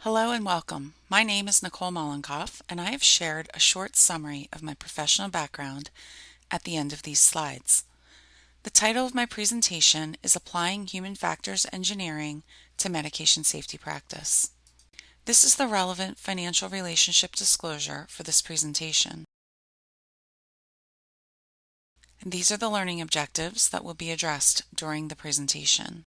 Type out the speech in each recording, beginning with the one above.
Hello and welcome. My name is Nicole Mollenkoff, and I have shared a short summary of my professional background at the end of these slides. The title of my presentation is Applying Human Factors Engineering to Medication Safety Practice. This is the relevant financial relationship disclosure for this presentation. And these are the learning objectives that will be addressed during the presentation.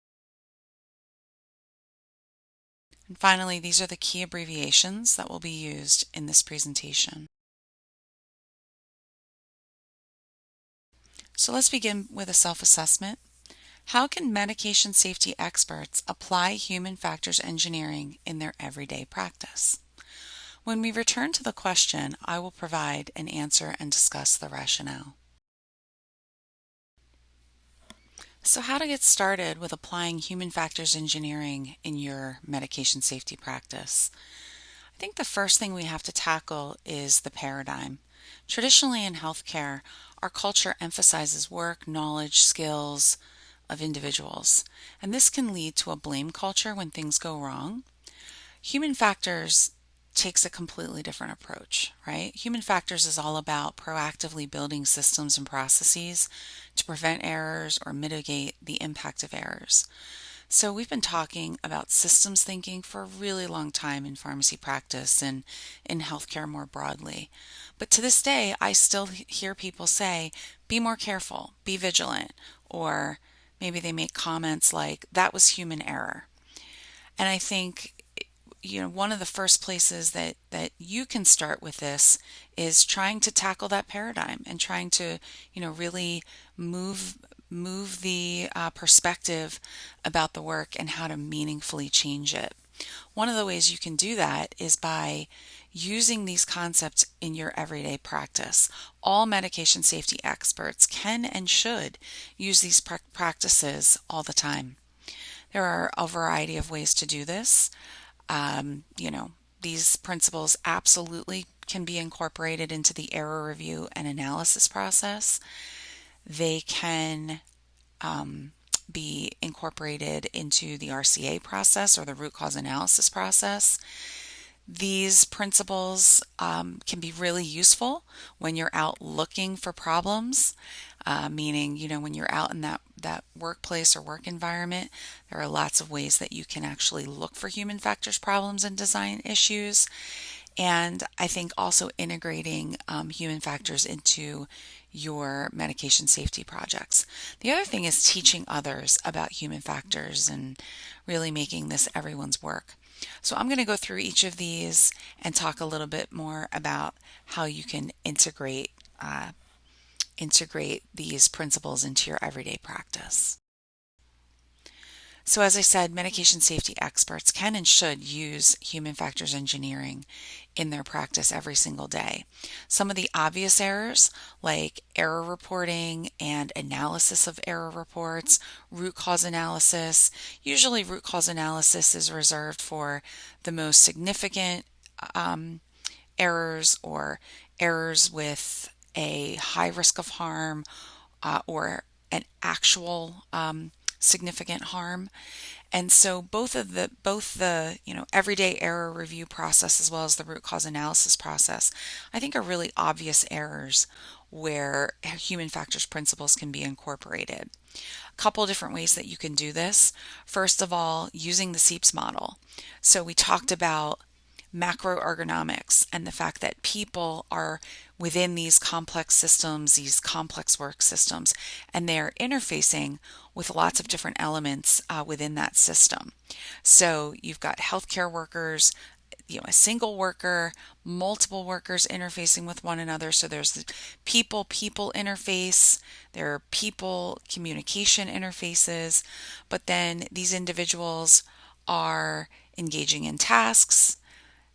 And finally, these are the key abbreviations that will be used in this presentation. So let's begin with a self-assessment. How can medication safety experts apply human factors engineering in their everyday practice? When we return to the question, I will provide an answer and discuss the rationale. So how to get started with applying human factors engineering in your medication safety practice? I think the first thing we have to tackle is the paradigm. Traditionally in healthcare, our culture emphasizes work, knowledge, skills of individuals, and this can lead to a blame culture when things go wrong. Human factors takes a completely different approach, right? Human factors is all about proactively building systems and processes to prevent errors or mitigate the impact of errors. So we've been talking about systems thinking for a really long time in pharmacy practice and in healthcare more broadly. But to this day, I still hear people say, be more careful, be vigilant, or maybe they make comments like, that was human error. And I think one of the first places that you can start with this is trying to tackle that paradigm and trying to, really move the perspective about the work and how to meaningfully change it. One of the ways you can do that is by using these concepts in your everyday practice. All medication safety experts can and should use these practices all the time. There are a variety of ways to do this. These principles absolutely can be incorporated into the error review and analysis process. They can be incorporated into the RCA process or the root cause analysis process. These principles can be really useful when you're out looking for problems, meaning, when you're out in that workplace or work environment, there are lots of ways that you can actually look for human factors problems and design issues. And I think also integrating human factors into your medication safety projects. The other thing is teaching others about human factors and really making this everyone's work. So I'm going to go through each of these and talk a little bit more about how you can integrate these principles into your everyday practice. So as I said, medication safety experts can and should use human factors engineering in their practice every single day. Some of the obvious errors, like error reporting and analysis of error reports, root cause analysis. Usually root cause analysis is reserved for the most significant errors or errors with a high risk of harm or an actual significant harm. And so both the everyday error review process as well as the root cause analysis process, I think are really obvious errors where human factors principles can be incorporated. A couple different ways that you can do this. First of all, using the SEIPS model. So we talked about macroergonomics and the fact that people are within these complex systems, these complex work systems, and they're interfacing with lots of different elements within that system. So you've got healthcare workers, a single worker, multiple workers interfacing with one another. So there's the people interface, there are people communication interfaces, but then these individuals are engaging in tasks.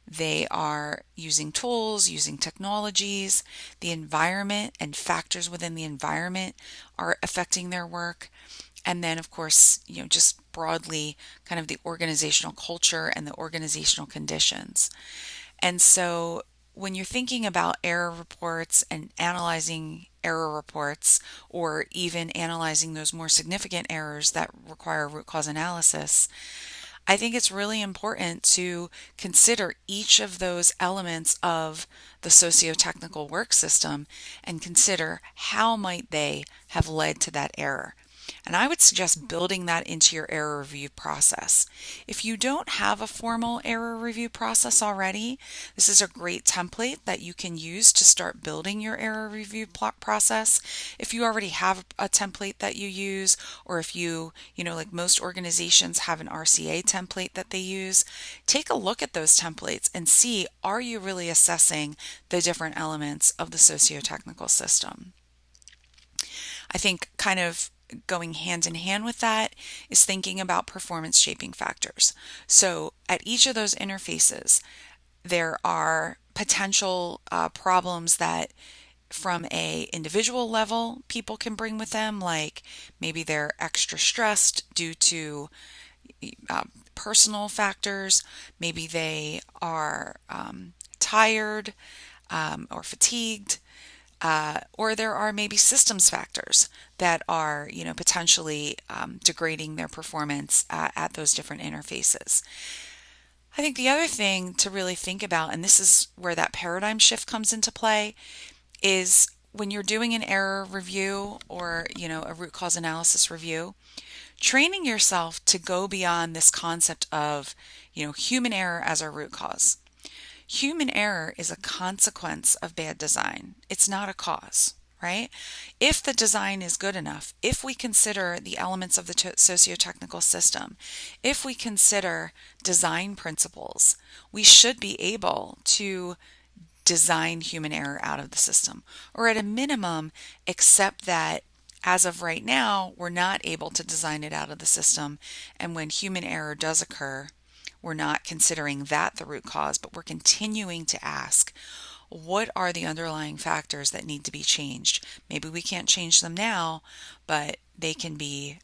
They are using tools, using technologies. The environment and factors within the environment are affecting their work. And then, of course, just broadly, kind of the organizational culture and the organizational conditions. And so when you're thinking about error reports and analyzing error reports, or even analyzing those more significant errors that require root cause analysis, I think it's really important to consider each of those elements of the socio-technical work system and consider how might they have led to that error. And I would suggest building that into your error review process. If you don't have a formal error review process already, this is a great template that you can use to start building your error review process. If you already have a template that you use, or if like most organizations have an RCA template that they use, take a look at those templates and see, are you really assessing the different elements of the socio-technical system? I think kind of going hand in hand with that is thinking about performance shaping factors. So at each of those interfaces, there are potential problems that from a individual level people can bring with them, like maybe they're extra stressed due to personal factors, maybe they are tired or fatigued, or there are maybe systems factors that are, potentially degrading their performance at those different interfaces. I think the other thing to really think about, and this is where that paradigm shift comes into play, is when you're doing an error review or, a root cause analysis review, training yourself to go beyond this concept of, human error as our root cause. Human error is a consequence of bad design. It's not a cause, right? If the design is good enough, if we consider the elements of the socio-technical system, if we consider design principles, we should be able to design human error out of the system, or at a minimum, accept that as of right now, we're not able to design it out of the system. And when human error does occur, we're not considering that the root cause, but we're continuing to ask, what are the underlying factors that need to be changed? Maybe we can't change them now, but they can be,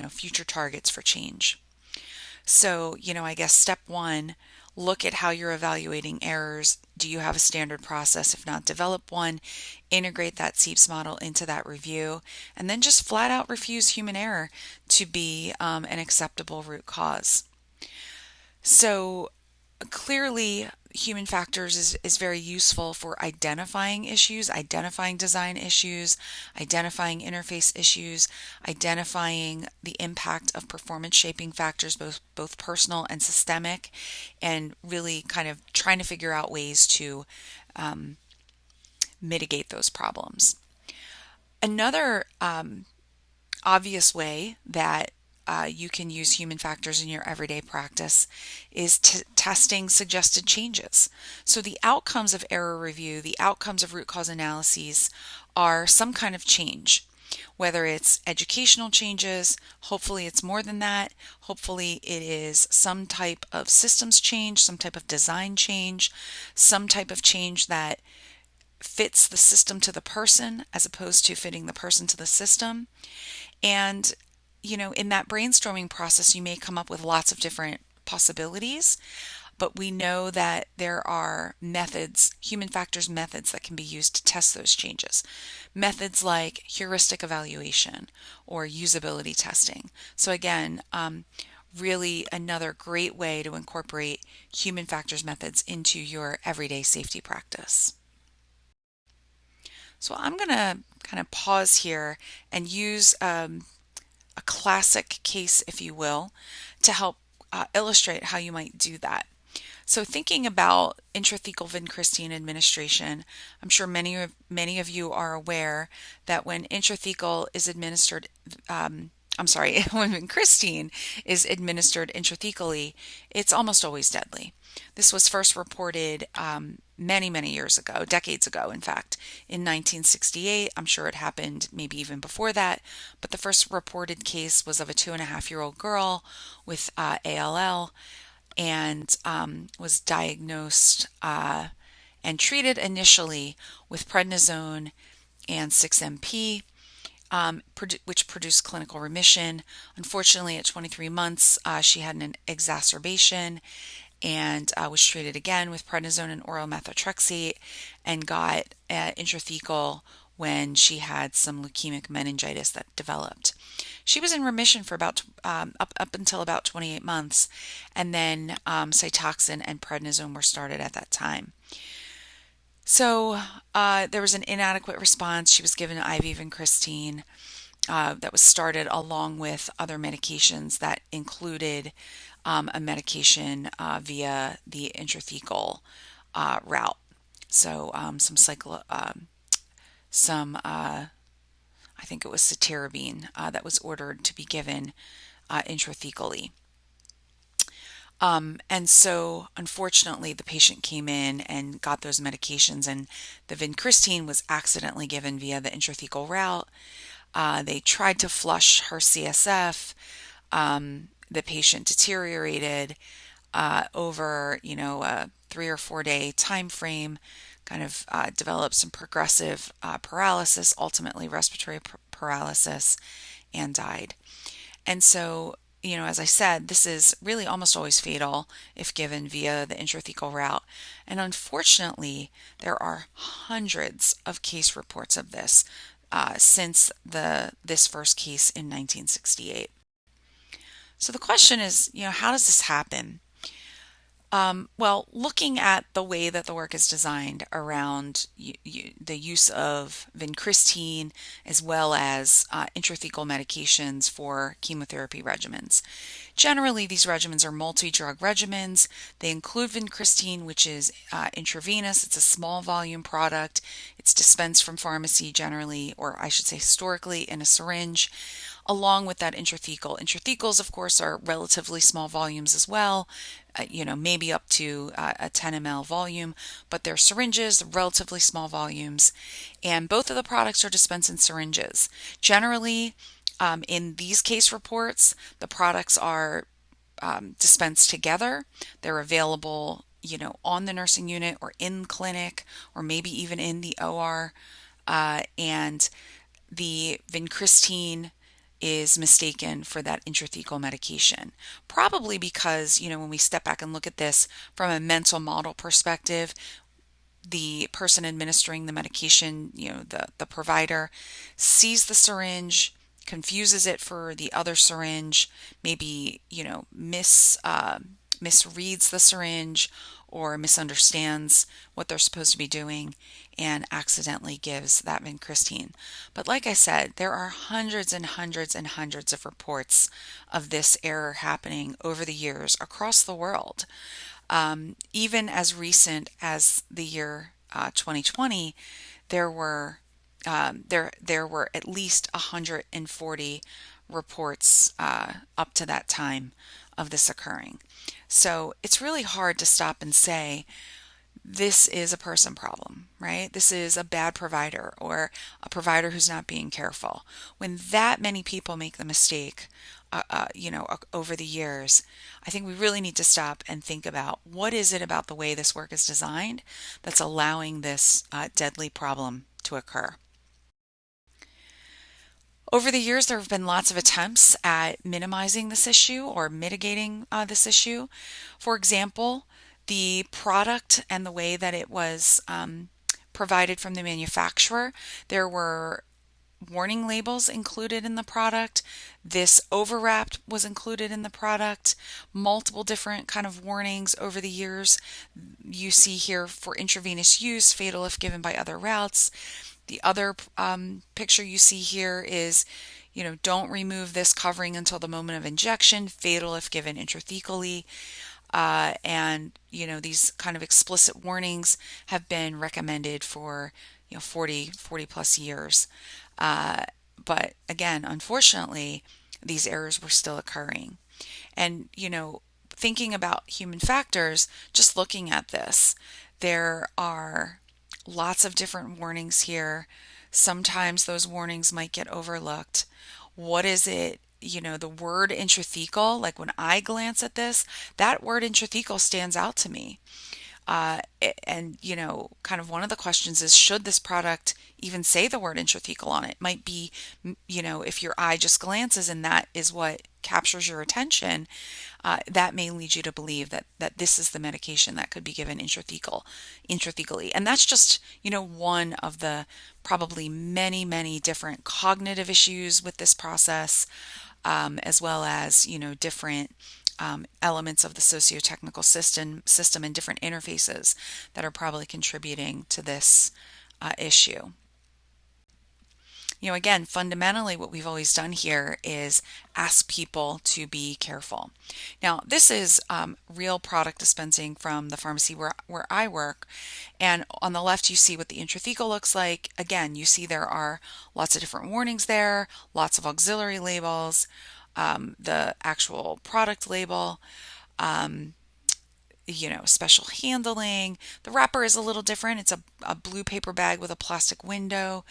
future targets for change. So, I guess step one, look at how you're evaluating errors. Do you have a standard process? If not, develop one, integrate that SEEPS model into that review, and then just flat out refuse human error to be an acceptable root cause. So clearly, human factors is very useful for identifying issues, identifying design issues, identifying interface issues, identifying the impact of performance shaping factors, both personal and systemic, and really kind of trying to figure out ways to mitigate those problems. Another obvious way that you can use human factors in your everyday practice is testing suggested changes. So the outcomes of error review, the outcomes of root cause analyses are some kind of change, whether it's educational changes, hopefully it's more than that, hopefully it is some type of systems change, some type of design change, some type of change that fits the system to the person as opposed to fitting the person to the system. And in that brainstorming process, you may come up with lots of different possibilities, but we know that there are methods, human factors methods that can be used to test those changes. Methods like heuristic evaluation or usability testing. So again, really another great way to incorporate human factors methods into your everyday safety practice. So I'm going to kind of pause here and use a classic case, if you will, to help illustrate how you might do that. So thinking about intrathecal vincristine administration, I'm sure many of you are aware that when intrathecal is administered, when vincristine is administered intrathecally, it's almost always deadly. This was first reported many years ago, decades ago, in fact, in 1968. I'm sure it happened maybe even before that, but the first reported case was of a 2.5-year-old girl with ALL and was diagnosed and treated initially with prednisone and 6-MP. Which produced clinical remission. Unfortunately, at 23 months, she had an exacerbation and was treated again with prednisone and oral methotrexate and got intrathecal when she had some leukemic meningitis that developed. She was in remission for about up until about 28 months, and then Cytoxan and prednisone were started at that time. So there was an inadequate response. She was given IV vincristine that was started along with other medications that included a medication via the intrathecal route. So I think it was cytarabine that was ordered to be given intrathecally. And so, unfortunately, the patient came in and got those medications, and the vincristine was accidentally given via the intrathecal route. They tried to flush her CSF. The patient deteriorated over, a 3 or 4 day time frame, kind of developed some progressive paralysis, ultimately respiratory paralysis, and died. And so, as I said, this is really almost always fatal if given via the intrathecal route. And unfortunately, there are hundreds of case reports of this since this first case in 1968. So the question is, how does this happen? Well, looking at the way that the work is designed around the use of vincristine as well as intrathecal medications for chemotherapy regimens. Generally, these regimens are multi-drug regimens. They include vincristine, which is intravenous. It's a small volume product. It's dispensed from pharmacy generally, or I should say historically, in a syringe, along with that intrathecal. Intrathecals, of course, are relatively small volumes as well, maybe up to a 10 ml volume, but they're syringes, relatively small volumes, and both of the products are dispensed in syringes. Generally, in these case reports, the products are dispensed together. They're available, on the nursing unit or in clinic or maybe even in the OR, and the vincristine is mistaken for that intrathecal medication. Probably because, when we step back and look at this from a mental model perspective, the person administering the medication, the provider, sees the syringe, confuses it for the other syringe, maybe, misreads the syringe or misunderstands what they're supposed to be doing and accidentally gives that vincristine. But like I said, there are hundreds and hundreds and hundreds of reports of this error happening over the years across the world. Even as recent as the year 2020, there were at least 140 reports up to that time of this occurring. So it's really hard to stop and say, this is a person problem, right? This is a bad provider or a provider who's not being careful. When that many people make the mistake, over the years, I think we really need to stop and think about what is it about the way this work is designed that's allowing this deadly problem to occur. Over the years, there have been lots of attempts at minimizing this issue or mitigating this issue. For example, the product and the way that it was provided from the manufacturer, there were warning labels included in the product. This overwrap was included in the product. Multiple different kind of warnings over the years. You see here for intravenous use, fatal if given by other routes. The other picture you see here is, don't remove this covering until the moment of injection, fatal if given intrathecally. And, these kind of explicit warnings have been recommended for, 40 plus years. But again, unfortunately, these errors were still occurring. And, thinking about human factors, just looking at this, there are lots of different warnings here. Sometimes those warnings might get overlooked. What is it? The word intrathecal, like when I glance at this, that word intrathecal stands out to me. And, kind of one of the questions is, should this product even say the word intrathecal on it? Might be, if your eye just glances and that is what captures your attention, that may lead you to believe that this is the medication that could be given intrathecally. And that's just, one of the probably many, many different cognitive issues with this process, as well as, different elements of the socio-technical system and different interfaces that are probably contributing to this issue. Again, fundamentally, what we've always done here is ask people to be careful. Now, this is real product dispensing from the pharmacy where I work. And on the left, you see what the intrathecal looks like. Again, you see there are lots of different warnings there, lots of auxiliary labels, the actual product label. Special handling. The wrapper is a little different. It's a blue paper bag with a plastic window.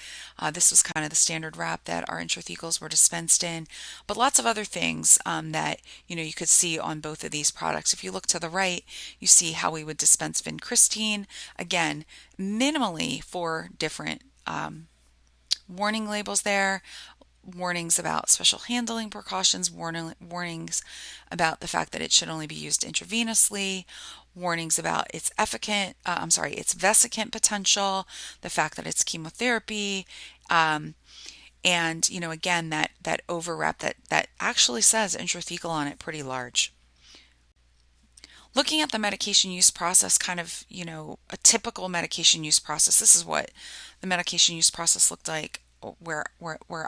This was kind of the standard wrap that our intrathecals were dispensed in, but lots of other things that you could see on both of these products. If you look to the right, you see how we would dispense vincristine. Again, minimally 4 different warning labels there. Warnings about special handling precautions, warnings about the fact that it should only be used intravenously, warnings about its its vesicant potential, the fact that it's chemotherapy, and again that overwrap that actually says intrathecal on it pretty large. Looking at the medication use process, kind of a typical medication use process. This is what the medication use process looked like where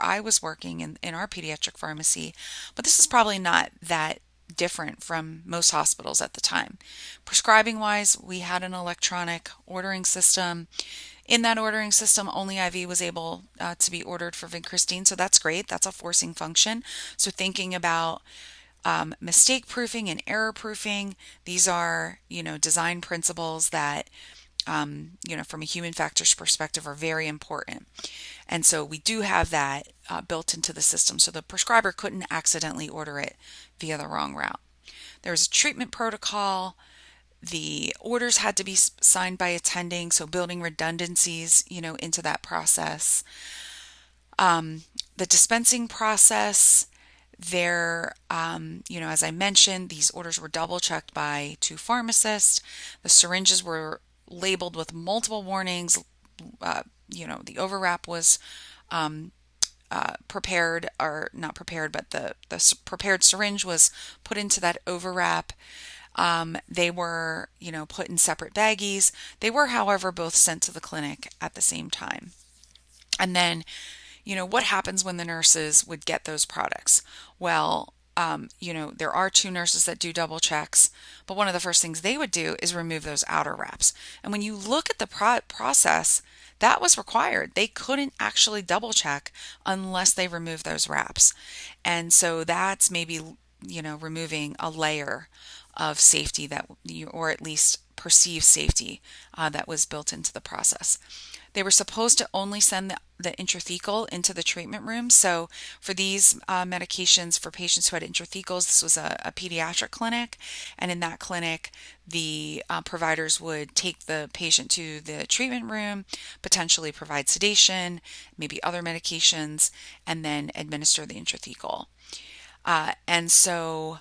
I was working in our pediatric pharmacy, but this is probably not that different from most hospitals at the time. Prescribing wise, we had an electronic ordering system. In that ordering system, only IV was able to be ordered for vincristine, so that's great. That's a forcing function. So thinking about mistake proofing and error proofing, these are design principles that from a human factors perspective are very important. And so we do have that built into the system, so the prescriber couldn't accidentally order it via the wrong route. There's a treatment protocol. The orders had to be signed by attending, so building redundancies, into that process. The dispensing process, there, as I mentioned, these orders were double checked by 2 pharmacists. The syringes were labeled with multiple warnings. The overwrap was prepared, or not prepared, but the prepared syringe was put into that overwrap. They were, put in separate baggies. They were, however, both sent to the clinic at the same time. And then, what happens when the nurses would get those products? Well, there are 2 nurses that do double checks, but one of the first things they would do is remove those outer wraps. And when you look at the process, that was required. They couldn't actually double check unless they remove those wraps. And so that's maybe, removing a layer of safety or at least perceived safety that was built into the process. They were supposed to only send the intrathecal into the treatment room. So for these medications for patients who had intrathecals, this was a pediatric clinic. And in that clinic, the providers would take the patient to the treatment room, potentially provide sedation, maybe other medications, and then administer the intrathecal. And so,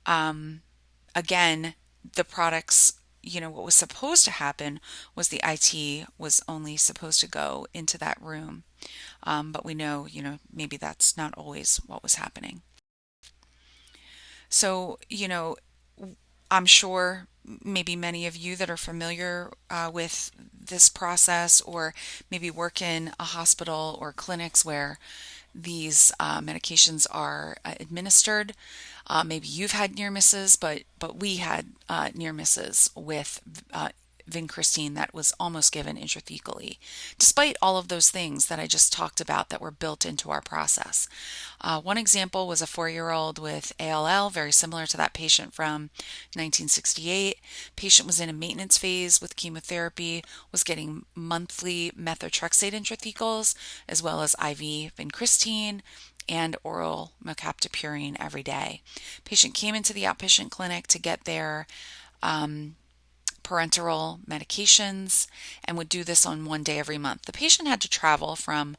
again, the products, what was supposed to happen was the IT was only supposed to go into that room. But we know, maybe that's not always what was happening. So, I'm sure maybe many of you that are familiar with this process, or maybe work in a hospital or clinics where these medications are administered. Maybe you've had near misses, but we had near misses with vincristine that was almost given intrathecally, despite all of those things that I just talked about that were built into our process. One example was a 4-year-old with ALL, very similar to that patient from 1968. Patient was in a maintenance phase with chemotherapy, was getting monthly methotrexate intrathecals, as well as IV vincristine and oral mercaptopurine every day. Patient came into the outpatient clinic to get their parenteral medications and would do this on one day every month. The patient had to travel from,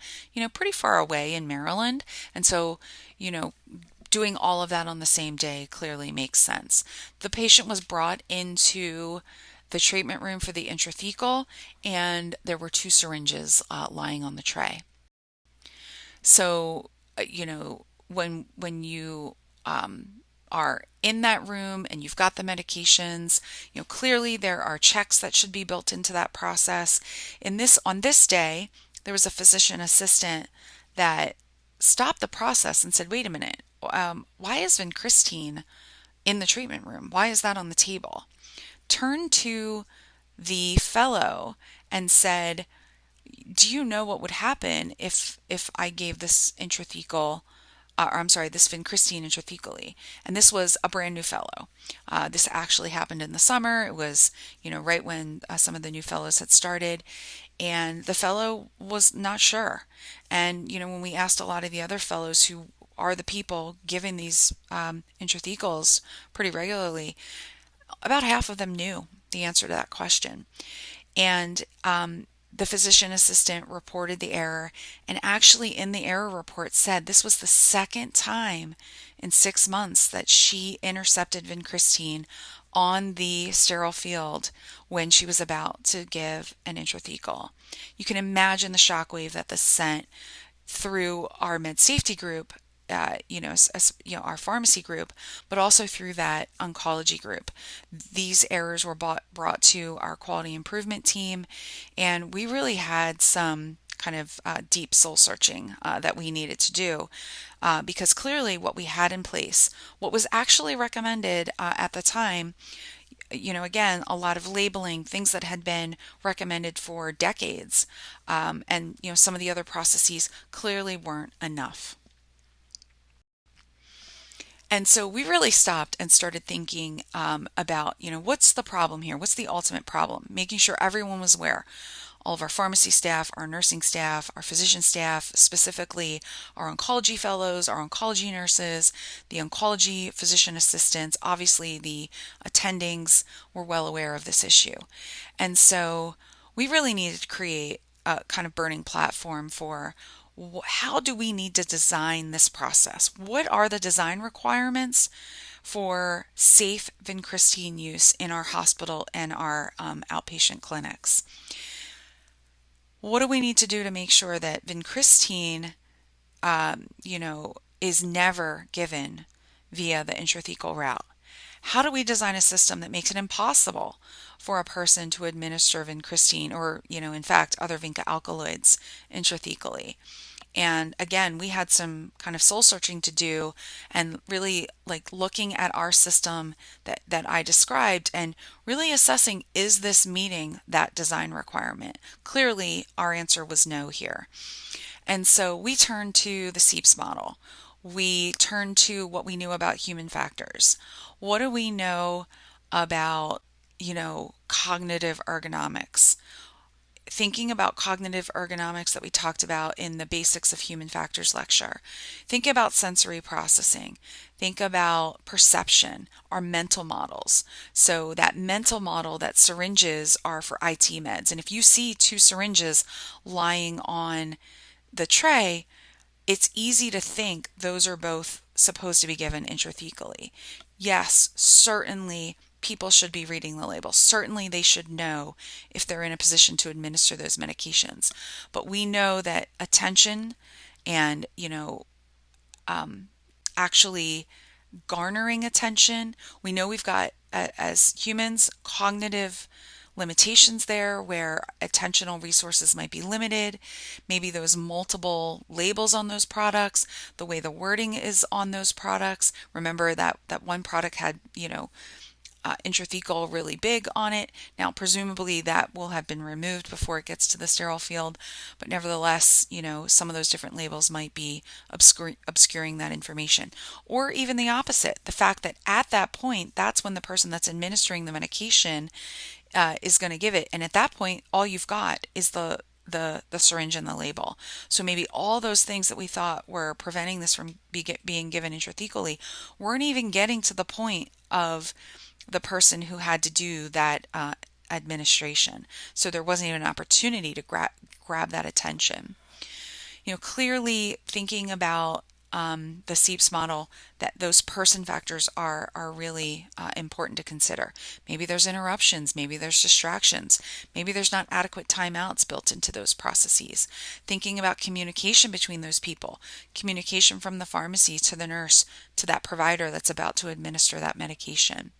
pretty far away in Maryland. And so, doing all of that on the same day clearly makes sense. The patient was brought into the treatment room for the intrathecal, and there were 2 syringes lying on the tray. So, when you are in that room and you've got the medications, clearly there are checks that should be built into that process. On this day, there was a physician assistant that stopped the process and said, "Wait a minute, why is vincristine in the treatment room? Why is that on the table?" Turned to the fellow and said, "Do you know what would happen if I gave this intrathecal, this vincristine intrathecally?" And this was a brand new fellow. This actually happened in the summer. It was, right when some of the new fellows had started, and the fellow was not sure. And, when we asked a lot of the other fellows who are the people giving these intrathecals pretty regularly, about half of them knew the answer to that question. And the physician assistant reported the error, and actually in the error report said this was the second time in 6 months that she intercepted vincristine on the sterile field when she was about to give an intrathecal. You can imagine the shockwave that this sent through our med safety group, our pharmacy group, but also through that oncology group. These errors were brought to our quality improvement team, and we really had some kind of deep soul searching that we needed to do, because clearly what we had in place, what was actually recommended at the time, again, a lot of labeling, things that had been recommended for decades, and some of the other processes clearly weren't enough. And so we really stopped and started thinking about, what's the problem here? What's the ultimate problem? Making sure everyone was aware. All of our pharmacy staff, our nursing staff, our physician staff, specifically our oncology fellows, our oncology nurses, the oncology physician assistants, obviously the attendings were well aware of this issue. And so we really needed to create a kind of burning platform for how do we need to design this process? What are the design requirements for safe vincristine use in our hospital and our outpatient clinics? What do we need to do to make sure that vincristine, is never given via the intrathecal route? How do we design a system that makes it impossible for a person to administer vincristine or, in fact, other vinca alkaloids intrathecally? And again, we had some kind of soul searching to do and really looking at our system that I described and really assessing, is this meeting that design requirement? Clearly, our answer was no here. And so we turned to the SEEPS model. We turned to what we knew about human factors. What do we know about, cognitive ergonomics? Thinking about cognitive ergonomics that we talked about in the Basics of Human Factors lecture. Think about sensory processing. Think about perception, our mental models. So that mental model that syringes are for IT meds. And if you see 2 syringes lying on the tray, it's easy to think those are both supposed to be given intrathecally. Yes, certainly people should be reading the label. Certainly they should know if they're in a position to administer those medications. But we know that attention and, actually garnering attention, we know we've got, as humans, cognitive limitations there where attentional resources might be limited. Maybe those multiple labels on those products, the way the wording is on those products. Remember that one product had, intrathecal really big on it. Now, presumably that will have been removed before it gets to the sterile field, but nevertheless, some of those different labels might be obscuring that information. Or even the opposite, the fact that at that point, that's when the person that's administering the medication is going to give it. And at that point, all you've got is the syringe and the label. So maybe all those things that we thought were preventing this from being given intrathecally weren't even getting to the point of the person who had to do that administration. So there wasn't even an opportunity to grab that attention. Clearly thinking about the SEEPS model, that those person factors are really important to consider. Maybe there's interruptions, maybe there's distractions, maybe there's not adequate timeouts built into those processes. Thinking about communication between those people, communication from the pharmacy to the nurse to that provider that's about to administer that medication.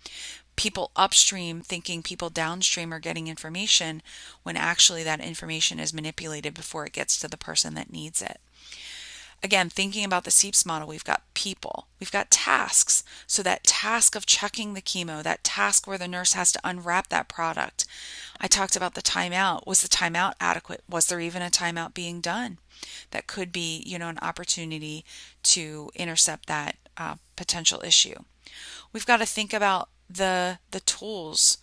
People upstream thinking people downstream are getting information when actually that information is manipulated before it gets to the person that needs it. Again, thinking about the SEEPS model, we've got people, we've got tasks. So that task of checking the chemo, that task where the nurse has to unwrap that product. I talked about the timeout. Was the timeout adequate? Was there even a timeout being done? That could be, an opportunity to intercept that potential issue. We've got to think about the tools,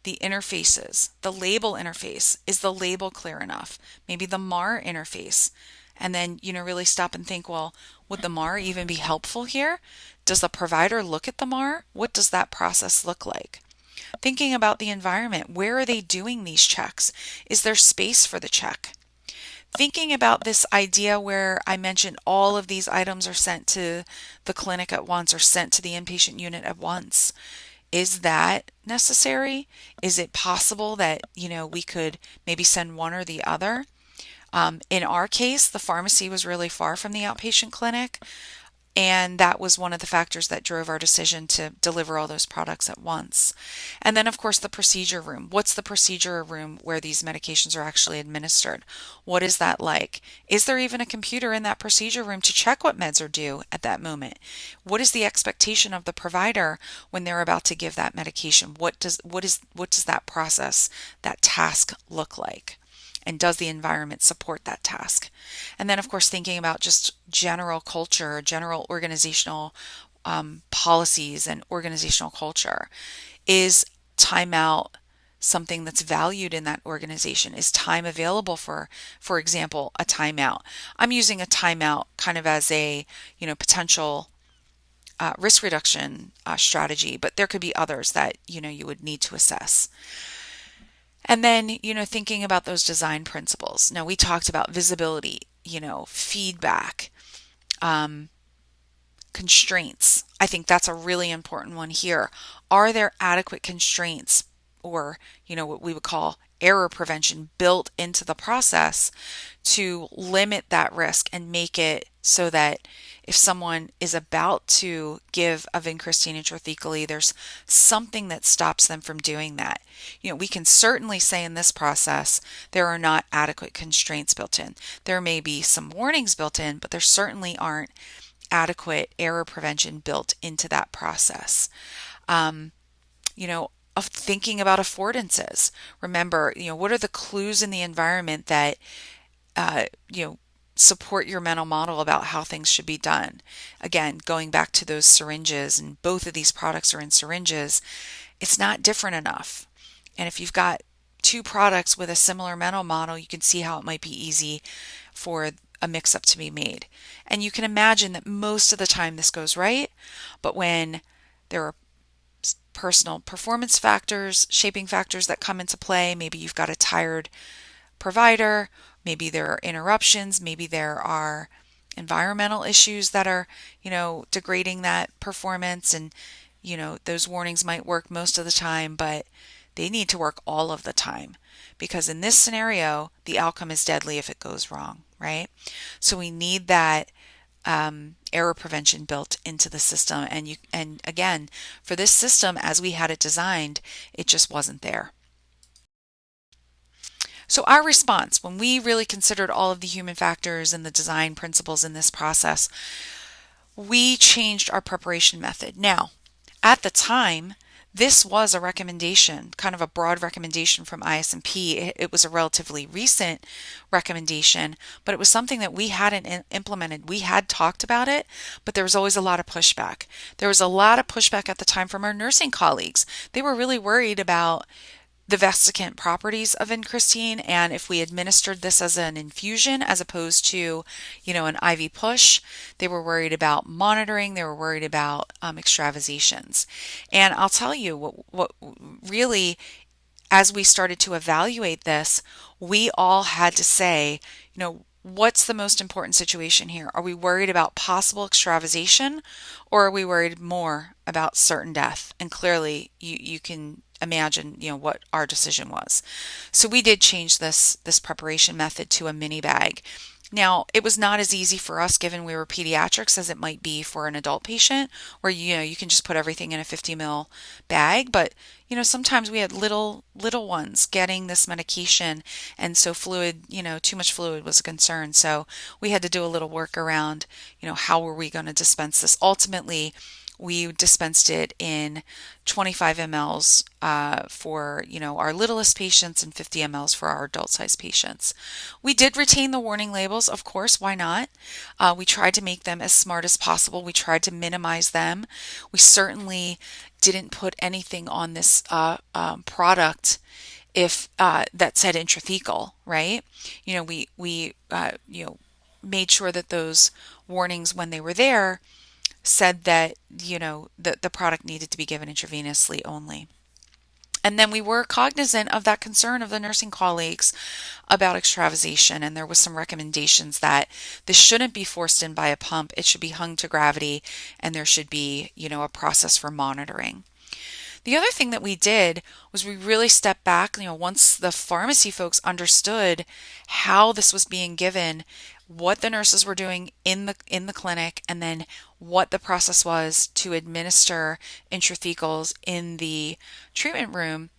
the interfaces, the label interface. Is the label clear enough? Maybe the MAR interface. And then, really stop and think, well, would the MAR even be helpful here? Does the provider look at the MAR? What does that process look like? Thinking about the environment, where are they doing these checks? Is there space for the check? Thinking about this idea where I mentioned all of these items are sent to the clinic at once or sent to the inpatient unit at once. Is that necessary? Is it possible that, we could maybe send one or the other? In our case, the pharmacy was really far from the outpatient clinic, and that was one of the factors that drove our decision to deliver all those products at once. And then, of course, the procedure room. What's the procedure room where these medications are actually administered? What is that like? Is there even a computer in that procedure room to check what meds are due at that moment? What is the expectation of the provider when they're about to give that medication? What does that process, that task look like? And does the environment support that task? And then, of course, thinking about just general culture, general organizational policies and organizational culture. Is timeout something that's valued in that organization? Is time available for example, a timeout? I'm using a timeout kind of as a, potential risk reduction strategy, but there could be others that, you would need to assess. And then, thinking about those design principles. Now, we talked about visibility, feedback, constraints. I think that's a really important one here. Are there adequate constraints or, what we would call error prevention built into the process to limit that risk and make it so that if someone is about to give a vincristine intrathecally, there's something that stops them from doing that. We can certainly say in this process there are not adequate constraints built in. There may be some warnings built in, but there certainly aren't adequate error prevention built into that process. Of thinking about affordances. Remember, what are the clues in the environment that, support your mental model about how things should be done? Again, going back to those syringes, and both of these products are in syringes, it's not different enough. And if you've got two products with a similar mental model, you can see how it might be easy for a mix-up to be made. And you can imagine that most of the time this goes right, but when there are personal performance factors, shaping factors that come into play, maybe you've got a tired provider, maybe there are interruptions, maybe there are environmental issues that are, degrading that performance, and, those warnings might work most of the time, but they need to work all of the time, because in this scenario, the outcome is deadly if it goes wrong, right? So we need that error prevention built into the system, and again, for this system as we had it designed, it just wasn't there. So our response, when we really considered all of the human factors and the design principles in this process, we changed our preparation method. Now, at the time, this was a recommendation, kind of a broad recommendation from ISMP. It was a relatively recent recommendation, but it was something that we hadn't implemented. We had talked about it, but there was always a lot of pushback. There was a lot of pushback at the time from our nursing colleagues. They were really worried about the vesicant properties of vincristine, and if we administered this as an infusion as opposed to, an IV push, they were worried about monitoring. They were worried about extravasations. And I'll tell you what really as we started to evaluate this, we all had to say, what's the most important situation here? Are we worried about possible extravasation, or are we worried more about certain death? And clearly you can imagine, what our decision was. So we did change this preparation method to a mini bag. Now, it was not as easy for us given we were pediatrics as it might be for an adult patient where you can just put everything in a 50 ml bag, but sometimes we had little ones getting this medication, and so fluid, too much fluid was a concern. So we had to do a little work around, how were we going to dispense this? Ultimately, we dispensed it in 25 mLs for our littlest patients and 50 mLs for our adult size patients. We did retain the warning labels, of course, why not? We tried to make them as smart as possible. We tried to minimize them. We certainly didn't put anything on this product if that said intrathecal, right? We made sure that those warnings when they were there said that the product needed to be given intravenously only. And then we were cognizant of that concern of the nursing colleagues about extravasation, and there was some recommendations that this shouldn't be forced in by a pump. It should be hung to gravity, and there should be a process for monitoring. The other thing that we did was we really stepped back, once the pharmacy folks understood how this was being given, what the nurses were doing in the clinic, and then what the process was to administer intrathecals in the treatment room.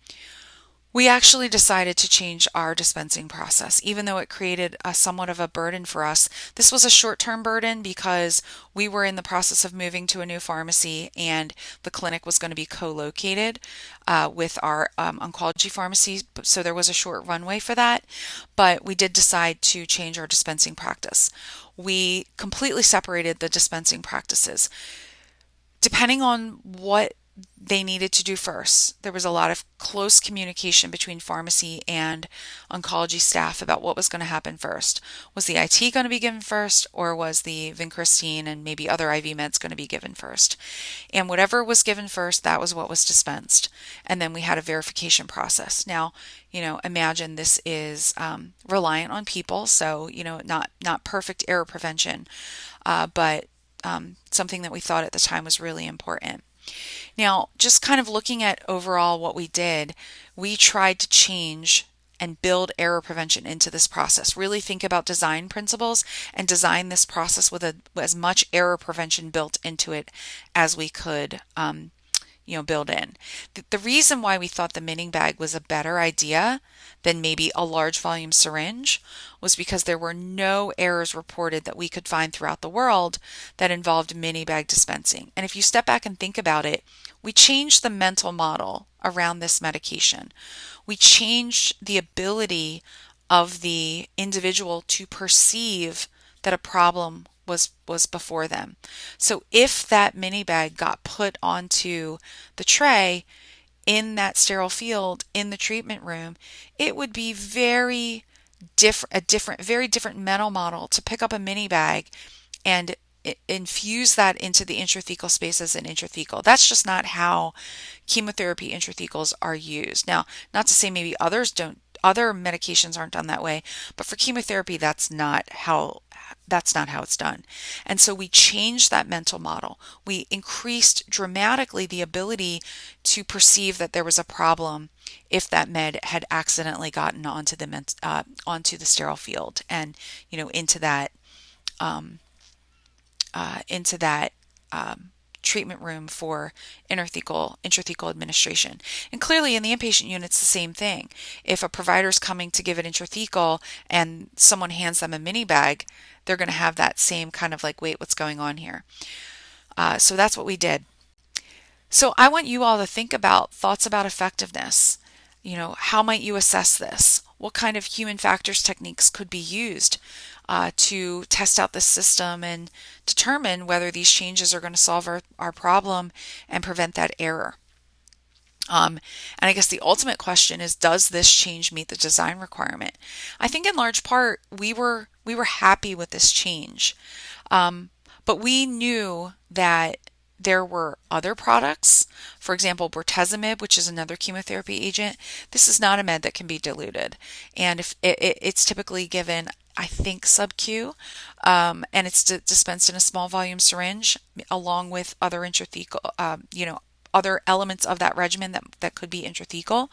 We actually decided to change our dispensing process, even though it created somewhat of a burden for us. This was a short-term burden because we were in the process of moving to a new pharmacy, and the clinic was going to be co-located with our oncology pharmacy, so there was a short runway for that. But we did decide to change our dispensing practice. We completely separated the dispensing practices. Depending on what they needed to do first, there was a lot of close communication between pharmacy and oncology staff about what was going to happen first. Was the IT going to be given first, or was the vincristine and maybe other IV meds going to be given first? And whatever was given first, that was what was dispensed. And then we had a verification process. Now, imagine this is reliant on people, so not perfect error prevention, but something that we thought at the time was really important. Now, just kind of looking at overall what we did, we tried to change and build error prevention into this process. Really think about design principles and design this process with as much error prevention built into it as we could build in. The reason why we thought the mini bag was a better idea than maybe a large volume syringe was because there were no errors reported that we could find throughout the world that involved mini bag dispensing. And if you step back and think about it, we changed the mental model around this medication. We changed the ability of the individual to perceive that a problem was before them. So if that mini bag got put onto the tray in that sterile field in the treatment room, it would be very different mental model to pick up a mini bag and infuse that into the intrathecal space as an intrathecal. That's just not how chemotherapy intrathecals are used. Now, not to say maybe other medications aren't done that way, but for chemotherapy, that's not how it's done. And so we changed that mental model. We increased dramatically the ability to perceive that there was a problem if that med had accidentally gotten onto the sterile field and into that treatment room for intrathecal administration. And clearly in the inpatient unit, it's the same thing. If a provider's coming to give it intrathecal and someone hands them a mini bag, they're going to have that same kind of like, wait, what's going on here? So that's what we did. So I want you all to think about thoughts about effectiveness. How might you assess this? What kind of human factors techniques could be used to test out this system and determine whether these changes are going to solve our problem and prevent that error? And I guess the ultimate question is, does this change meet the design requirement? I think in large part we were happy with this change, but we knew that there were other products, for example, bortezomib, which is another chemotherapy agent. This is not a med that can be diluted, and if it's typically given, I think, sub-Q, and it's dispensed in a small volume syringe along with other intrathecal, other elements of that regimen that could be intrathecal.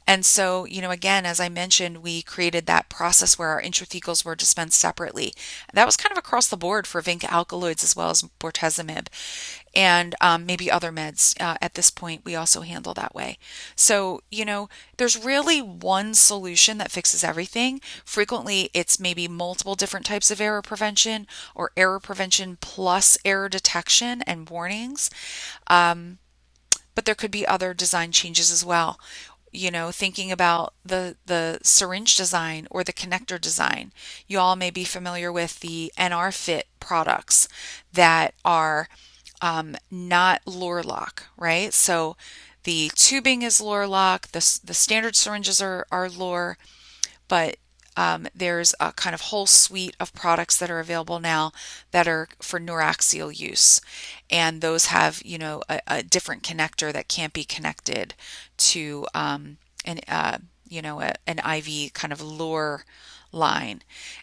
And so, again, as I mentioned, we created that process where our intrathecals were dispensed separately. That was kind of across the board for vinca alkaloids as well as bortezomib. And maybe other meds at this point we also handle that way. So, there's really one solution that fixes everything. Frequently, it's maybe multiple different types of error prevention or error prevention plus error detection and warnings. But there could be other design changes as well. Thinking about the syringe design or the connector design. You all may be familiar with the NR-Fit products that are not Lure-Lock, right? So the tubing is Lure-Lock, the standard syringes are Lure, but there's a kind of whole suite of products that are available now that are for neuraxial use. And those have, a different connector that can't be connected to an IV kind of Lure line.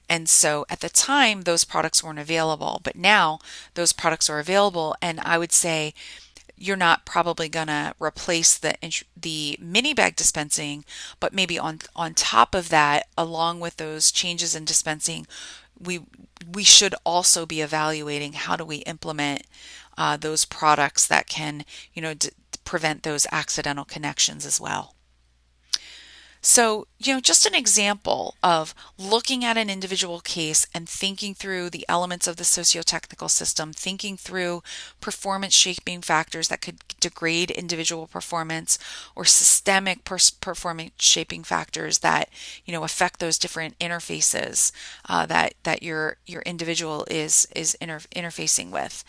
And so at the time, those products weren't available, but now those products are available. And I would say you're not probably going to replace the mini bag dispensing, but maybe on top of that, along with those changes in dispensing, we should also be evaluating how do we implement those products that can, prevent those accidental connections as well. So, just an example of looking at an individual case and thinking through the elements of the socio-technical system, thinking through performance shaping factors that could degrade individual performance or systemic performance shaping factors that, affect those different interfaces that your individual is interfacing with.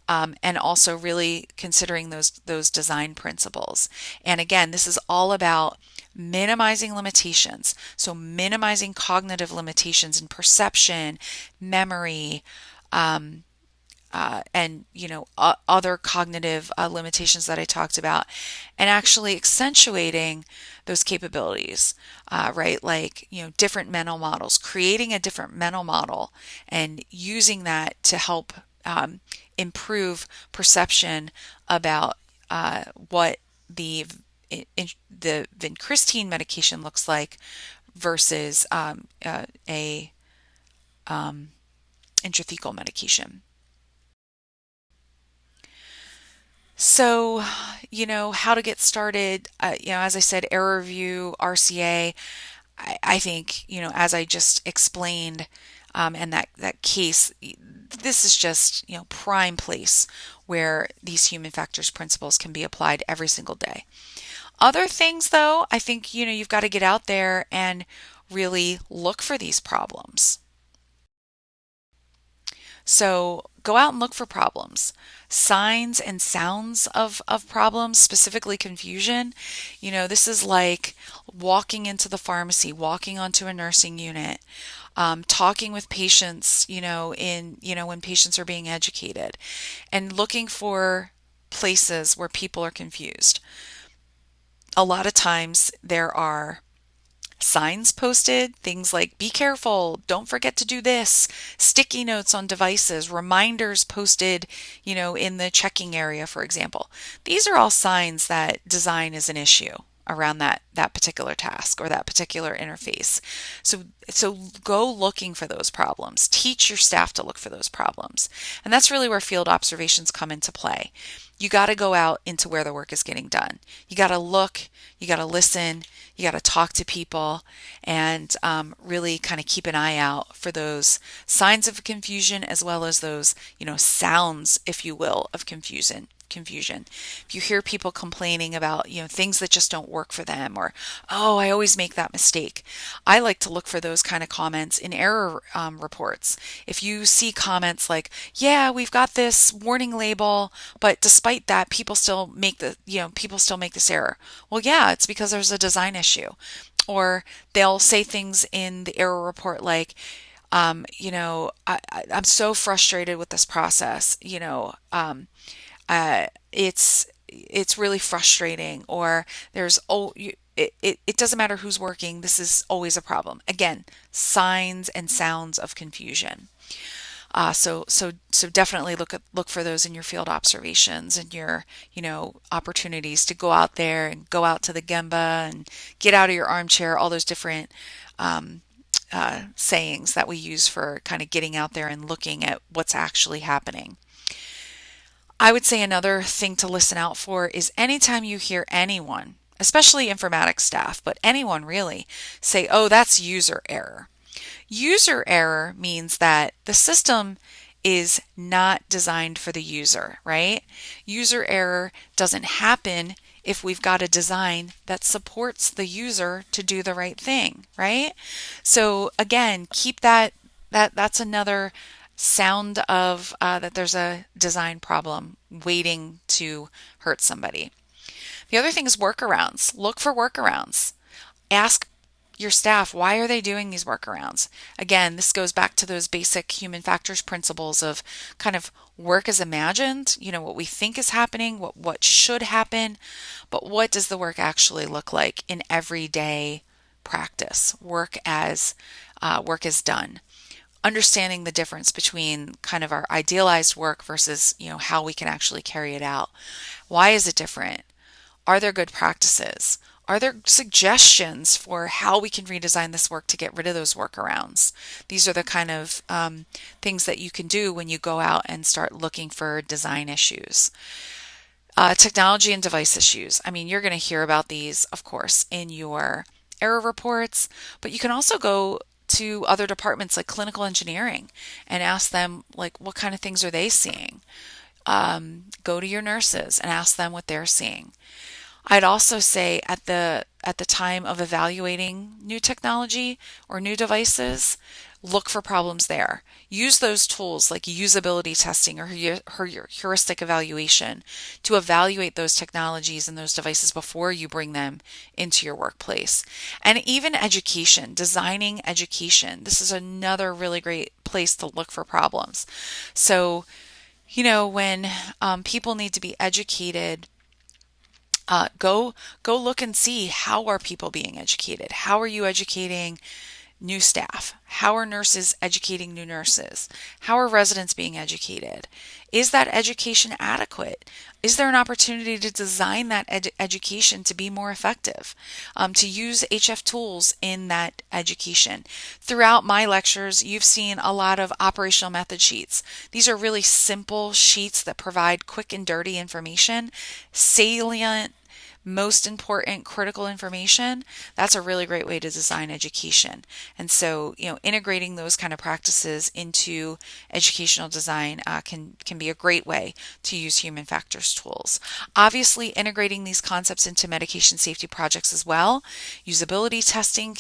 And also really considering those design principles. And again, this is all about minimizing limitations. So minimizing cognitive limitations in perception, memory, and other cognitive limitations that I talked about, and actually accentuating those capabilities, right? Like, different mental models, creating a different mental model and using that to help improve perception about what the vincristine medication looks like versus a intrathecal medication. So, how to get started, as I said, error review, RCA, I think, as I just explained, and that case, this is just, prime place where these human factors principles can be applied every single day. Other things, though, I think, you've got to get out there and really look for these problems. So go out and look for problems, signs and sounds of problems, specifically confusion. This is like walking into the pharmacy, walking onto a nursing unit, talking with patients, when patients are being educated, and looking for places where people are confused. A lot of times there are signs posted, things like be careful, don't forget to do this, sticky notes on devices, reminders posted, in the checking area, for example. These are all signs that design is an issue around that particular task or that particular interface. So go looking for those problems. Teach your staff to look for those problems. And that's really where field observations come into play. You got to go out into where the work is getting done. You got to look, you got to listen, you got to talk to people, and really kind of keep an eye out for those signs of confusion as well as those, sounds, if you will, of confusion. If you hear people complaining about, things that just don't work for them, or, oh, I always make that mistake. I like to look for those kind of comments in error reports. If you see comments like, yeah, we've got this warning label, but despite that, people still make this error. Well, yeah, it's because there's a design issue. Or they'll say things in the error report like, I'm so frustrated with this process. It's really frustrating, or there's it doesn't matter who's working, this is always a problem. Again, signs and sounds of confusion. So definitely look for those in your field observations and your opportunities to go out there and go out to the Gemba and get out of your armchair. All those different sayings that we use for kind of getting out there and looking at what's actually happening. I would say another thing to listen out for is anytime you hear anyone, especially informatics staff, but anyone really, say, "Oh, that's user error." User error means that the system is not designed for the user, right? User error doesn't happen if we've got a design that supports the user to do the right thing, right? So again, keep that's another sound of that there's a design problem waiting to hurt somebody. The other thing is workarounds. Look for workarounds. Ask your staff, why are they doing these workarounds? Again, this goes back to those basic human factors principles of kind of work as imagined, what we think is happening, what should happen, but what does the work actually look like in everyday practice? Work as done. Understanding the difference between kind of our idealized work versus, how we can actually carry it out. Why is it different? Are there good practices? Are there suggestions for how we can redesign this work to get rid of those workarounds? These are the kind of things that you can do when you go out and start looking for design issues. Technology and device issues. I mean, you're going to hear about these, of course, in your error reports, but you can also go to other departments like clinical engineering and ask them, like, what kind of things are they seeing? Go to your nurses and ask them what they're seeing. I'd also say at the time of evaluating new technology or new devices, look for problems there. Use those tools like usability testing or heuristic evaluation to evaluate those technologies and those devices before you bring them into your workplace. And even education, designing education. This is another really great place to look for problems. So, when people need to be educated, go look and see, how are people being educated? How are you educating new staff? How are nurses educating new nurses? How are residents being educated? Is that education adequate? Is there an opportunity to design that education to be more effective? To use HF tools in that education. Throughout my lectures, you've seen a lot of operational method sheets. These are really simple sheets that provide quick and dirty information, salient, most important critical information. That's a really great way to design education. And so, integrating those kind of practices into educational design can be a great way to use human factors tools. Obviously, integrating these concepts into medication safety projects as well. Usability testing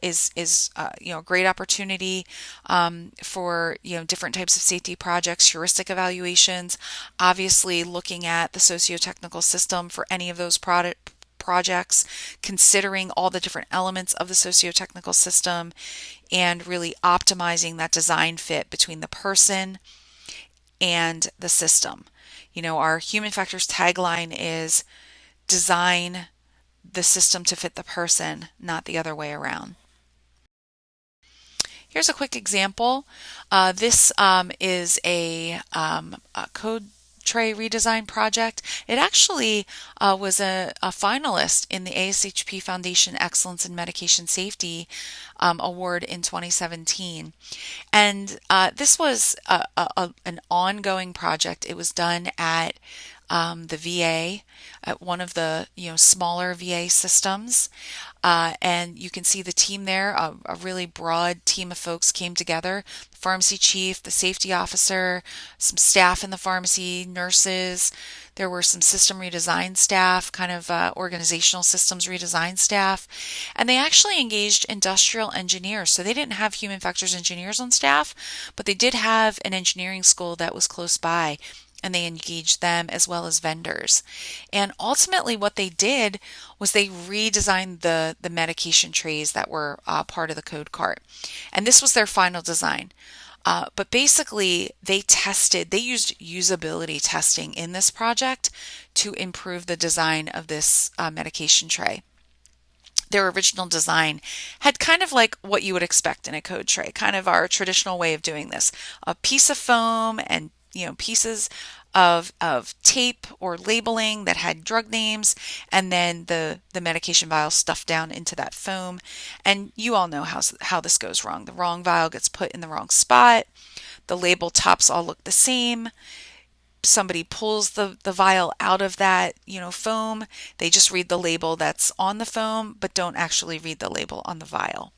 is a great opportunity for different types of safety projects, heuristic evaluations. Obviously, looking at the socio-technical system for any of those projects, considering all the different elements of the socio-technical system, and really optimizing that design fit between the person and the system. Our human factors tagline is design the system to fit the person, not the other way around. Here's a quick example. This is a code tray redesign project. It actually was a finalist in the ASHP Foundation Excellence in Medication Safety Award in 2017. And this was an ongoing project. It was done at the VA, at one of the smaller VA systems, and you can see the team there. A really broad team of folks came together: the pharmacy chief, the safety officer, some staff in the pharmacy, nurses. There were some system redesign staff, kind of organizational systems redesign staff, and they actually engaged industrial engineers. So they didn't have human factors engineers on staff, but they did have an engineering school that was close by, and they engaged them as well as vendors. And ultimately what they did was they redesigned the medication trays that were part of the code cart. And this was their final design. But basically, they used usability testing in this project to improve the design of this medication tray. Their original design had kind of like what you would expect in a code tray, kind of our traditional way of doing this. A piece of foam and pieces of tape or labeling that had drug names, and then the medication vial stuffed down into that foam. And you all know how this goes wrong. The wrong vial gets put in the wrong spot. The label tops all look the same. Somebody pulls the vial out of that foam. They just read the label that's on the foam, but don't actually read the label on the vial.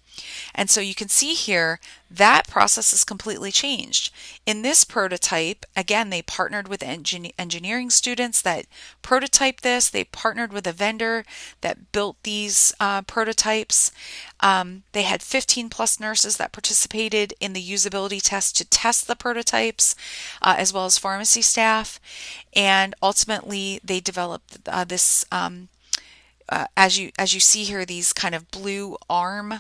And so you can see here that process is completely changed. In this prototype, again, they partnered with engineering students that prototyped this. They partnered with a vendor that built these prototypes. They had 15 plus nurses that participated in the usability test to test the prototypes, as well as pharmacy staff. And ultimately, they developed this, as you see here, these kind of blue arm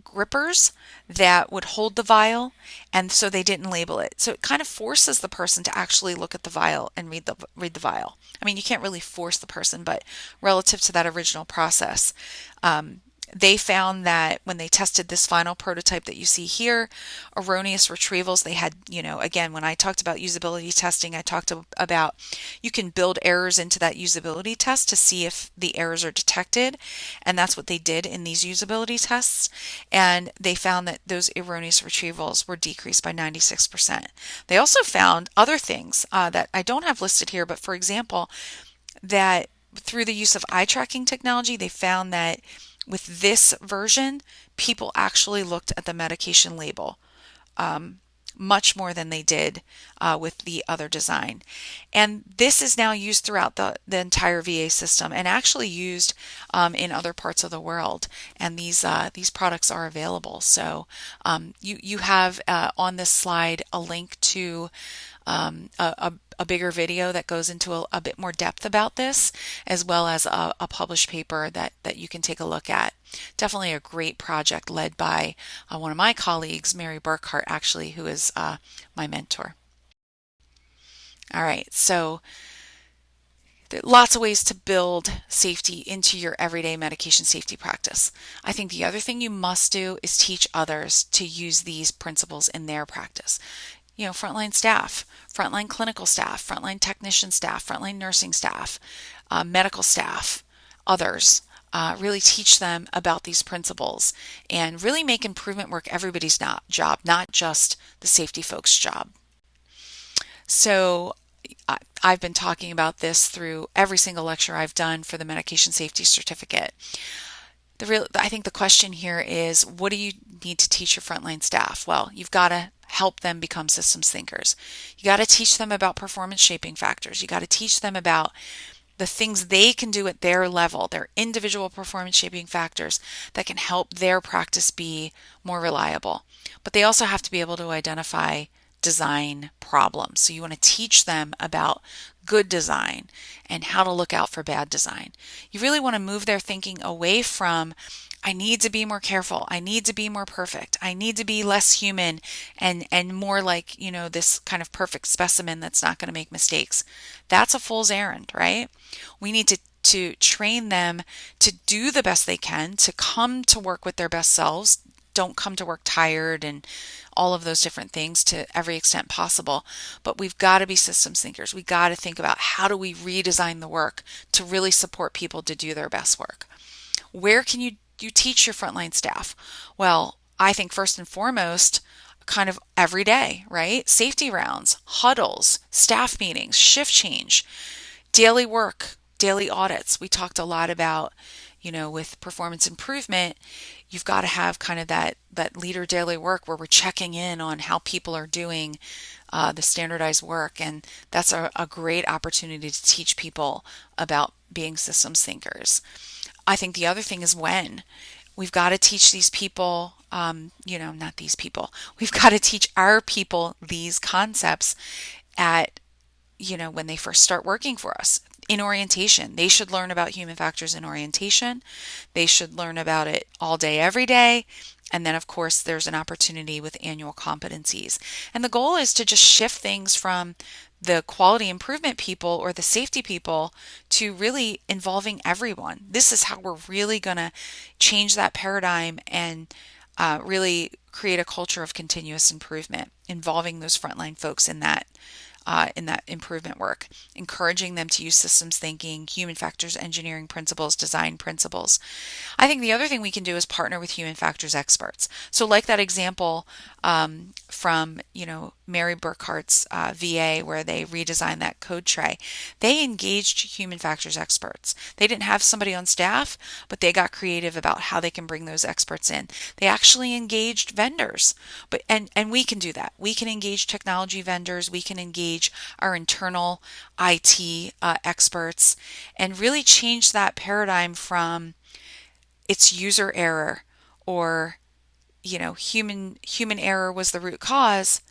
grippers that would hold the vial, and so they didn't label it. So it kind of forces the person to actually look at the vial and read the vial. I mean, you can't really force the person, but relative to that original process, they found that when they tested this final prototype that you see here, erroneous retrievals, they had, again, when I talked about usability testing, I talked about you can build errors into that usability test to see if the errors are detected. And that's what they did in these usability tests. And they found that those erroneous retrievals were decreased by 96%. They also found other things that I don't have listed here, but for example, that through the use of eye tracking technology, they found that with this version, people actually looked at the medication label much more than they did with the other design. And this is now used throughout the entire VA system and actually used in other parts of the world. And these products are available. So you have on this slide a link to a bigger video that goes into a bit more depth about this, as well as a published paper that you can take a look at. Definitely a great project led by one of my colleagues, Mary Burkhart, actually, who is my mentor. All right, so there are lots of ways to build safety into your everyday medication safety practice. I think the other thing you must do is teach others to use these principles in their practice. Frontline staff, frontline clinical staff, frontline technician staff, frontline nursing staff, medical staff, others. Really teach them about these principles and really make improvement work everybody's job, not just the safety folks' job. So I've been talking about this through every single lecture I've done for the medication safety certificate. I think the question here is, what do you need to teach your frontline staff? Well, you've got to help them become systems thinkers. You got to teach them about performance shaping factors. You got to teach them about the things they can do at their level, their individual performance shaping factors that can help their practice be more reliable. But they also have to be able to identify design problems. So you want to teach them about good design and how to look out for bad design. You really want to move their thinking away from, I need to be more careful, I need to be more perfect, I need to be less human and more like, this kind of perfect specimen that's not going to make mistakes. That's a fool's errand, right? We need to train them to do the best they can, to come to work with their best selves. Don't come to work tired and all of those different things to every extent possible. But we've got to be systems thinkers. We got to think about how do we redesign the work to really support people to do their best work. Where can you teach your frontline staff? Well, I think first and foremost, kind of every day, right? Safety rounds, huddles, staff meetings, shift change, daily work, daily audits. We talked a lot about, with performance improvement, you've got to have kind of that leader daily work where we're checking in on how people are doing the standardized work. And that's a great opportunity to teach people about being systems thinkers. I think the other thing is when. We've got to teach these people, not these people, we've got to teach our people these concepts at, when they first start working for us. in orientation. They should learn about human factors in orientation. They should learn about it all day, every day. And then, of course, there's an opportunity with annual competencies. And the goal is to just shift things from the quality improvement people or the safety people to really involving everyone. This is how we're really going to change that paradigm and really create a culture of continuous improvement, involving those frontline folks in that improvement work, encouraging them to use systems thinking, human factors engineering principles, design principles. I think the other thing we can do is partner with human factors experts. So like that example from, Mary Burkhart's VA where they redesigned that code tray, they engaged human factors experts. They didn't have somebody on staff, but they got creative about how they can bring those experts in. They actually engaged vendors, and we can do that. We can engage technology vendors. We can engage our internal IT experts and really change that paradigm from it's user error or human error was the root cause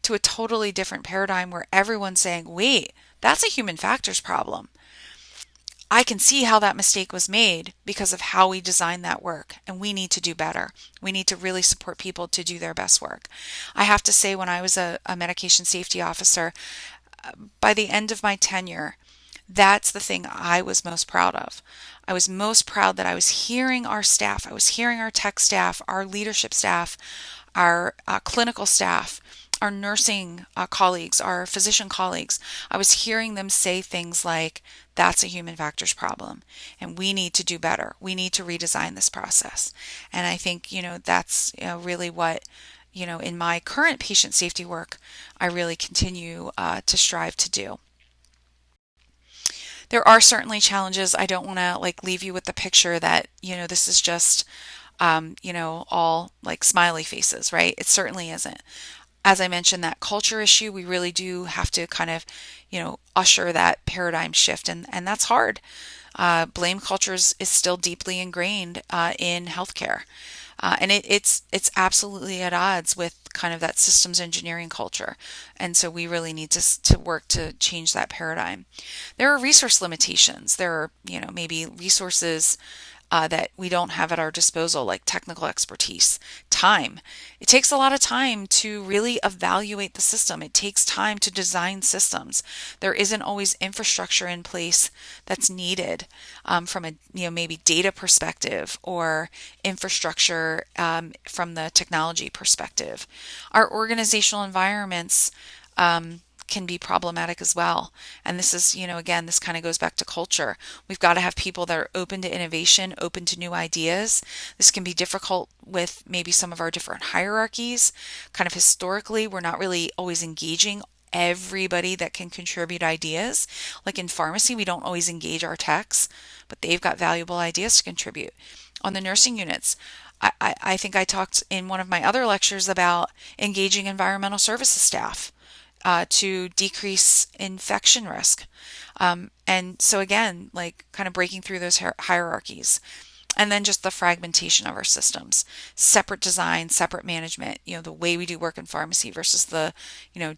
to a totally different paradigm where everyone's saying, wait, that's a human factors problem. I can see how that mistake was made because of how we designed that work, and we need to do better. We need to really support people to do their best work. I have to say, when I was a medication safety officer, by the end of my tenure, that's the thing I was most proud of. I was most proud that I was hearing our staff, I was hearing our tech staff, our leadership staff, our clinical staff, our nursing colleagues, our physician colleagues. I was hearing them say things like, that's a human factors problem and we need to do better. We need to redesign this process. And I think, that's really what, in my current patient safety work, I really continue to strive to do. There are certainly challenges. I don't want to leave you with the picture that, this is just, all smiley faces, right? It certainly isn't. As I mentioned, that culture issue, we really do have to kind of, usher that paradigm shift. And that's hard. Blame cultures is still deeply ingrained in healthcare. And it's absolutely at odds with kind of that systems engineering culture. And so we really need to work to change that paradigm. There are resource limitations. There are, maybe resources that we don't have at our disposal, like technical expertise, time. It takes a lot of time to really evaluate the system. It takes time to design systems. There isn't always infrastructure in place that's needed from a maybe data perspective or infrastructure from the technology perspective. Our organizational environments can be problematic as well. And this is, again, this kind of goes back to culture. We've got to have people that are open to innovation, open to new ideas. This can be difficult with maybe some of our different hierarchies. Kind of historically, we're not really always engaging everybody that can contribute ideas. Like in pharmacy, we don't always engage our techs, but they've got valuable ideas to contribute. On the nursing units, I think I talked in one of my other lectures about engaging environmental services staff to decrease infection risk. And so again, kind of breaking through those hierarchies. And then just the fragmentation of our systems, separate design, separate management, the way we do work in pharmacy versus the,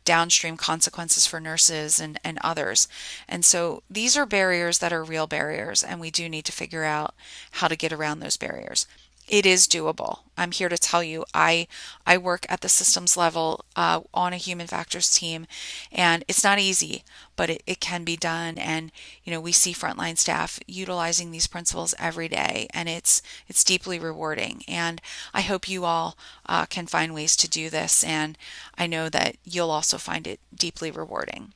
downstream consequences for nurses and others. And so these are barriers that are real barriers, and we do need to figure out how to get around those barriers. It is doable. I'm here to tell you, I work at the systems level on a human factors team, and it's not easy, but it can be done. And we see frontline staff utilizing these principles every day, and it's deeply rewarding. And I hope you all can find ways to do this, and I know that you'll also find it deeply rewarding.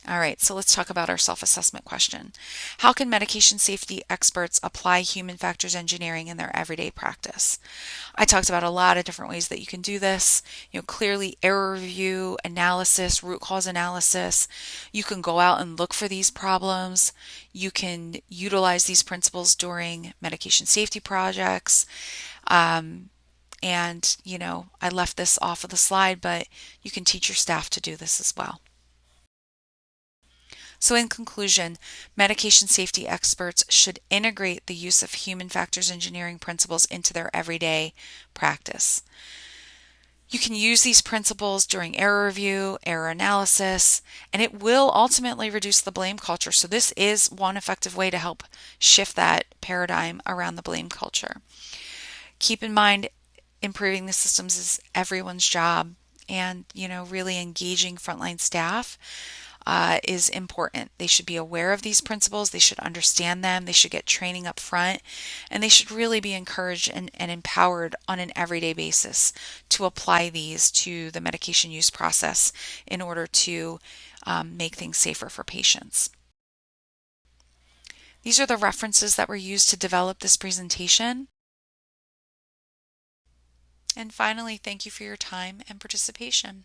All right, so let's talk about our self-assessment question. How can medication safety experts apply human factors engineering in their everyday practice? I talked about a lot of different ways that you can do this. Clearly error review, analysis, root cause analysis. You can go out and look for these problems. You can utilize these principles during medication safety projects. And, I left this off of the slide, but you can teach your staff to do this as well. So in conclusion, medication safety experts should integrate the use of human factors engineering principles into their everyday practice. You can use these principles during error review, error analysis, and it will ultimately reduce the blame culture. So this is one effective way to help shift that paradigm around the blame culture. Keep in mind, improving the systems is everyone's job, and really engaging frontline staff is important. They should be aware of these principles, they should understand them, they should get training up front, and they should really be encouraged and empowered on an everyday basis to apply these to the medication use process in order to make things safer for patients. These are the references that were used to develop this presentation. And finally, thank you for your time and participation.